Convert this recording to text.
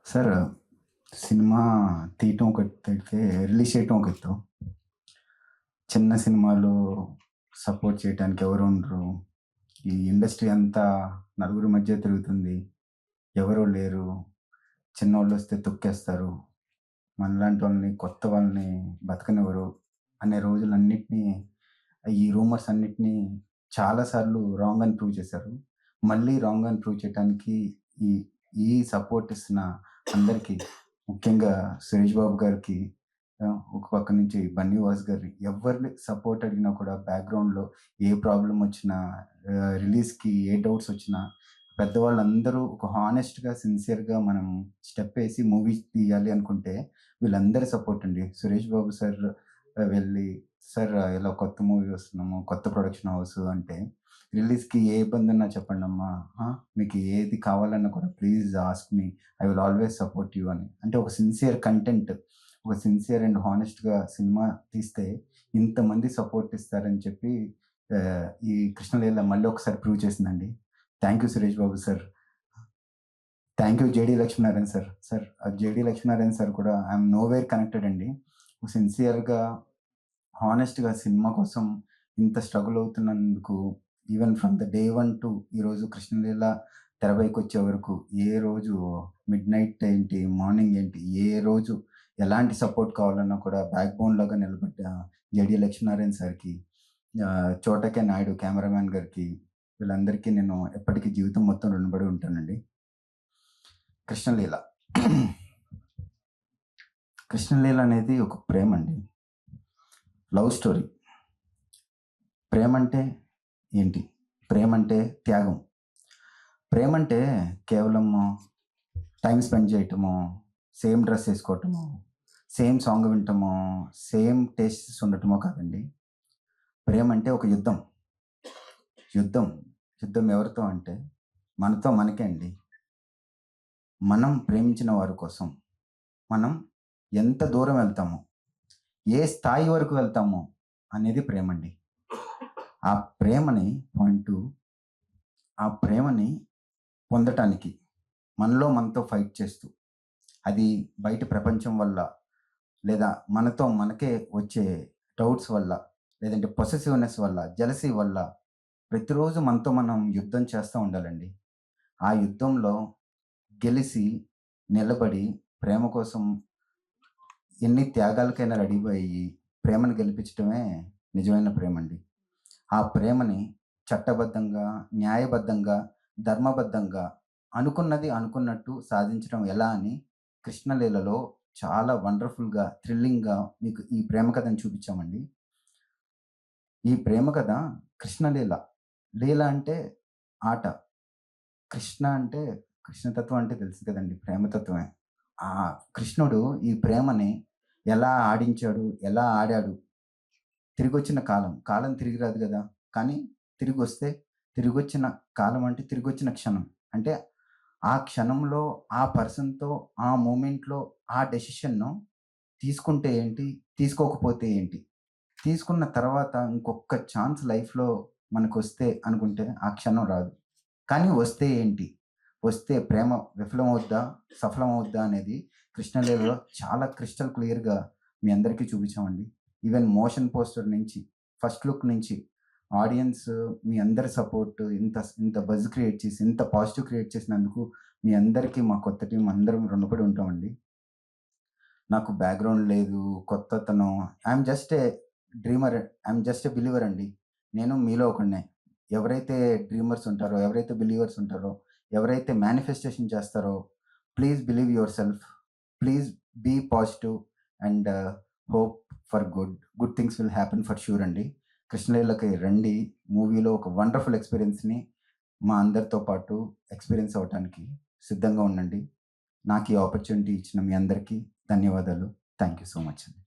Sir cinema తీయటం ఒక ఎత్తైతే, release చేయటం ఒక ఎత్తు. చిన్న సినిమాలు సపోర్ట్ చేయటానికి ఎవరు ఉండరు. ఈ ఇండస్ట్రీ అంతా నలుగురి మధ్య తిరుగుతుంది. ఎవరు లేరు. చిన్నోళ్ళొస్తే తొక్కేస్తారు. మనలాంటి వాళ్ళని, కొత్త వాళ్ళని బతకనివ్వరు అనే రోజులన్నిటిని, ఈ రూమర్స్ అన్నిటిని చాలా సార్లు రాంగ్ అని ప్రూవ్ చేశారు. మళ్ళీ రాంగ్ అని ప్రూవ్ చేయటానికి ఈ ఈ సపోర్ట్ ఇస్తున్న అందరికీ, ముఖ్యంగా సురేష్ బాబు గారికి, ఒక పక్క నుంచి బన్నీ వాస్ గారి, ఎవరిని సపోర్ట్ అడిగినా కూడా బ్యాక్‌గ్రౌండ్‌లో ఏ ప్రాబ్లమ్ వచ్చినా, రిలీజ్‌కి ఏ డౌట్స్ వచ్చినా, పెద్దవాళ్ళందరూ ఒక హానెస్ట్‌గా, సిన్సియర్‌గా మనం స్టెప్ ఏసి మూవీ తీయాలి అనుకుంటే, వీళ్ళందరి సపోర్ట్ అండి. సురేష్ బాబు సార్ వెళ్ళి, "సార్ ఇలా కొత్త మూవీ వస్తున్నాము, కొత్త ప్రొడక్షన్ హౌస్" అంటే, "రిలీజ్‌కి ఏ ఇబ్బందున్నా చెప్పండమ్మా. మీకు ఏది కావాలన్నా కూడా please ask me. I will always support you" అని. అంటే ఒక సిన్సియర్ కంటెంట్, ఒక సిన్సియర్ అండ్ హానెస్ట్‌గా సినిమా తీస్తే ఇంతమంది సపోర్ట్ ఇస్తారని చెప్పి ఈ 'కృష్ణలీల' మళ్ళీ ఒకసారి ప్రూవ్ చేసిందండి. Thank you Suresh Babu sir. Thank you 'JD Lakshminarayana' sir. Sir 'JD Lakshminarayana' sir కూడా ఐయామ్ నోవేర్ కనెక్టెడ్ అండి. సిన్సియర్‌గా, హానెస్ట్‌గా సినిమా కోసం ఇంత స్ట్రగుల్ అవుతున్నందుకు, even from the day 1 to ఈరోజు 'కృష్ణలీల' తెరపైకొచ్చే వరకు, ఏ రోజు మిడ్‌నైట్ ఏంటి, మార్నింగ్ ఏంటి, ఏ రోజు ఎలాంటి సపోర్ట్ కావాలన్నా కూడా బ్యాక్ బోన్ లాగా నిలబడ్డ 'జేడీ లక్ష్మీనారాయణ' సార్‌కి, 'చోటా కే నాయుడు' కెమెరామాన్ గారికి, వీళ్ళందరికీ నేను ఎప్పటికీ జీవితం మొత్తం రుణపడి ఉంటానండి. 'కృష్ణలీల' 'కృష్ణలీల' అనేది ఒక ప్రేమండి. Love story. ప్రేమంటే ఏంటి? ప్రేమంటే త్యాగం. ప్రేమంటే కేవలము టైమ్ స్పెండ్ చేయటమో, సేమ్ డ్రెస్ ఏసుకోవటమో, సేమ్ సాంగ్ వినటమో, సేమ్ టేస్ట్స్ ఉండటమో కాదండి. ప్రేమంటే ఒక యుద్ధం. యుద్ధం. యుద్ధం ఎవరితో అంటే, మనతో మనకే అండి. మనం ప్రేమించిన వారి కోసం మనం ఎంత దూరం వెళ్తామో, ఏ స్థాయి వరకు వెళ్తామో అనేది ప్రేమండి. ఆ ప్రేమని పాయింట్ 2, ఆ ప్రేమని పొందటానికి మనతో ఫైట్ చేస్తూ, అది బయట ప్రపంచం వల్ల, లేదా మనతో మనకే వచ్చే డౌట్స్ వల్ల, లేదంటే పొసెసివ్‌నెస్ వల్ల, జెలసీ వల్ల ప్రతిరోజు మనతో మనం యుద్ధం చేస్తా ఉండాలండి. ఆ యుద్ధంలో గెలిసి, నిలబడి, ప్రేమ కోసం ఎన్ని త్యాగాలకైనా రెడీ అయ్యి, ప్రేమను గెలిపించటమే నిజమైన ప్రేమండి. ఆ ప్రేమని చట్టబద్ధంగా, న్యాయబద్ధంగా, ధర్మబద్ధంగా అనుకున్నది అనుకున్నట్టు సాధించడం ఎలా అని 'కృష్ణలీలలో' చాలా వండర్‌ఫుల్‌గా, థ్రిల్లింగ్‌గా మీకు ఈ ప్రేమ కథను చూపించామండి. ఈ ప్రేమ కథ 'కృష్ణలీల'. లీల అంటే ఆట. కృష్ణ అంటే కృష్ణతత్వం అంటే తెలుసు కదండీ! ప్రేమతత్వమే. ఆ కృష్ణుడు ఈ ప్రేమని ఎలా ఆడించాడు, ఎలా ఆడాడు, తిరిగొచ్చిన కాలం. కాలం తిరిగి రాదు గదా! కానీ తిరిగొస్తే, తిరిగొచ్చిన కాలం అంటే తిరిగొచ్చిన క్షణం. అంటే ఆ క్షణంలో, ఆ పర్సన్‌తో, ఆ మూమెంట్‌లో, ఆ డెసిషన్‌ను తీసుకుంటే ఏంటి? తీసుకోకపోతే ఏంటి? తీసుకున్న తర్వాత ఇంకొక్క ఛాన్స్ లైఫ్‌లో మనకొస్తే అనుకుంటే ఆ క్షణం రాదు. కానీ వస్తే ఏంటి? వస్తే ప్రేమ విఫలమవుద్దా? సఫలమవుద్దా? అనేది 'కృష్ణలీలలో' చాలా క్రిస్టల్ క్లియర్‌గా మీ అందరికీ చూపించామండి. ఈవెన్ మోషన్ పోస్టర్ నుంచి, ఫస్ట్ లుక్ నుంచి ఆడియన్స్, మీ అందరి సపోర్ట్ ఇంత ఇంత బజ్ క్రియేట్ చేసి, ఇంత పాజిటివ్ క్రియేట్ చేసినందుకు మీ అందరికీ, మా కొత్త టీమ్ అందరం రుణపడి ఉంటామండి. నాకు బ్యాక్‌గ్రౌండ్ లేదు, కొత్తతనం, I'm just a dreamer, I'm just a believer అండి. నేను మీలో ఒకడినే. ఎవరైతే డ్రీమర్స్ ఉంటారో, ఎవరైతే బిలీవర్స్ ఉంటారో, ఎవరైతే మేనిఫెస్టేషన్ చేస్తారో, please believe yourself. Please be positive and hope for good. Good things will happen for sure అండి. 'కృష్ణలీల'కి రండి. మూవీలో ఒక వండర్‌ఫుల్ ఎక్స్‌పీరియన్స్‌ని మా అందరితో పాటు ఎక్స్‌పీరియన్స్ అవ్వటానికి సిద్ధంగా ఉండండి. నాకు ఈ ఆపర్చునిటీ ఇచ్చిన మీ అందరికీ ధన్యవాదాలు. థాంక్ యూ సో మచ్ అండి.